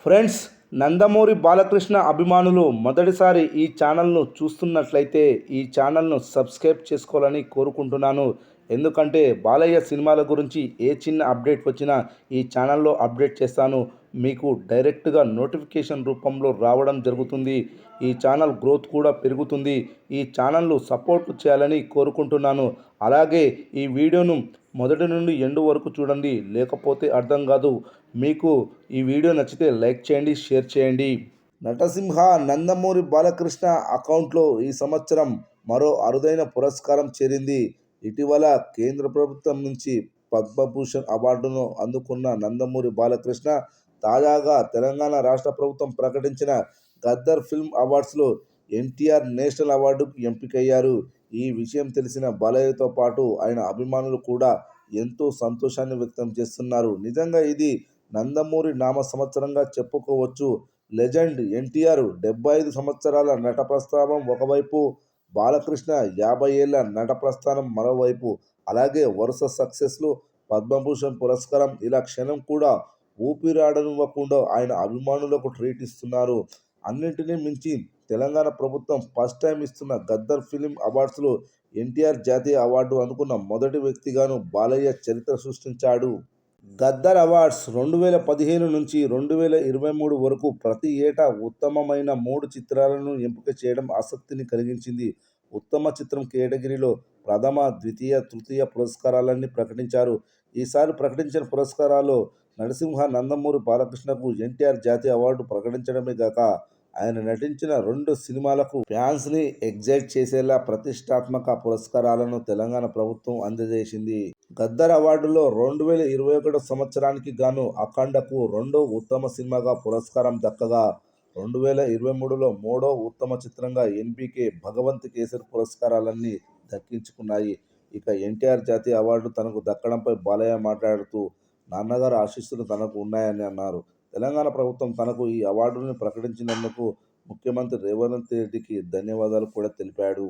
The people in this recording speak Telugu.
ఫ్రెండ్స్, నందమూరి బాలకృష్ణ అభిమానులు మొదటిసారి ఈ ఛానల్ను చూస్తున్నట్లయితే ఈ ఛానల్ను సబ్స్క్రైబ్ చేసుకోవాలని కోరుకుంటున్నాను. ఎందుకంటే బాలయ్య సినిమాల గురించి ఏ చిన్న అప్డేట్ వచ్చినా ఈ ఛానల్లో అప్డేట్ చేస్తాను. మీకు డైరెక్ట్గా నోటిఫికేషన్ రూపంలో రావడం జరుగుతుంది. ఈ ఛానల్ గ్రోత్ కూడా పెరుగుతుంది. ఈ ఛానల్ను సపోర్ట్ చేయాలని కోరుకుంటున్నాను. అలాగే ఈ వీడియోను మొదటి నుండి ఎండ్ వరకు చూడండి, లేకపోతే అర్థం కాదు. మీకు ఈ వీడియో నచ్చితే లైక్ చేయండి, షేర్ చేయండి. నటసింహ నందమూరి బాలకృష్ణ అకౌంట్లో ఈ సంవత్సరం మరో అరుదైన పురస్కారం చేరింది. ఇటీవల కేంద్ర ప్రభుత్వం నుంచి పద్మభూషణ్ అవార్డును అందుకున్న నందమూరి బాలకృష్ణ తాజాగా తెలంగాణ రాష్ట్ర ప్రభుత్వం ప్రకటించిన గద్దర్ ఫిల్మ్ అవార్డ్స్లో ఎన్టీఆర్ నేషనల్ అవార్డుకు ఎంపికయ్యారు. ఈ విషయం తెలిసిన బాలయ్యతో పాటు ఆయన అభిమానులు కూడా ఎంతో సంతోషాన్ని వ్యక్తం చేస్తున్నారు. నిజంగా ఇది నందమూరి నామ సంవత్సరంగా చెప్పుకోవచ్చు. లెజెండ్ ఎన్టీఆర్ 75 సంవత్సరాల నట ప్రస్థానం ఒకవైపు, బాలకృష్ణ 50 ఏళ్ల నట ప్రస్థానం మరోవైపు. అలాగే వరుస సక్సెస్లు, పద్మభూషణ్ పురస్కారం, ఇలా క్షణం కూడా ఊపిరాడనివ్వకుండా ఆయన అభిమానులకు ట్రీట్ ఇస్తున్నారు. అన్నింటినీ మించి తెలంగాణ ప్రభుత్వం ఫస్ట్ టైం ఇస్తున్న గద్దర్ ఫిలిం అవార్డ్స్లో ఎన్టీఆర్ జాతీయ అవార్డు అందుకున్న మొదటి వ్యక్తిగాను బాలయ్య చరిత్ర సృష్టించాడు. గద్దర్ అవార్డ్స్ 2015 నుంచి 2023 వరకు ప్రతి ఏటా ఉత్తమమైన 3 చిత్రాలను ఎంపిక చేయడం ఆసక్తిని కలిగించింది. ఉత్తమ చిత్రం కేటగిరీలో ప్రథమ, ద్వితీయ, తృతీయ పురస్కారాలన్నీ ప్రకటించారు. ఈసారి ప్రకటించిన పురస్కారాల్లో నరసింహ నందమూరి బాలకృష్ణకు ఎన్టీఆర్ జాతీయ అవార్డు ప్రకటించడమే గాక ఆయన నటించిన 2 సినిమాలకు ఫ్యాన్స్ని ఎగ్జైట్ చేసేలా ప్రతిష్టాత్మక పురస్కారాలను తెలంగాణ ప్రభుత్వం అందజేసింది. గద్దర్ అవార్డులో 2021 సంవత్సరానికి గాను అఖండకు 2వ ఉత్తమ సినిమాగా పురస్కారం దక్కగా, 2023లో 3వ ఉత్తమ చిత్రంగా ఎన్బీకే భగవంత్ కేసరి పురస్కారాలన్నీ దక్కించుకున్నాయి. ఇక ఎన్టీఆర్ జాతీయ అవార్డు తనకు దక్కడంపై బాలయ్య మాట్లాడుతూ, నాన్నగారు ఆశీస్సులు తనకు ఉన్నాయని అన్నారు. తెలంగాణ ప్రభుత్వం తనకు ఈ అవార్డును ప్రకటించినందుకు ముఖ్యమంత్రి రేవంత్ రెడ్డికి ధన్యవాదాలు కూడా తెలిపాడు.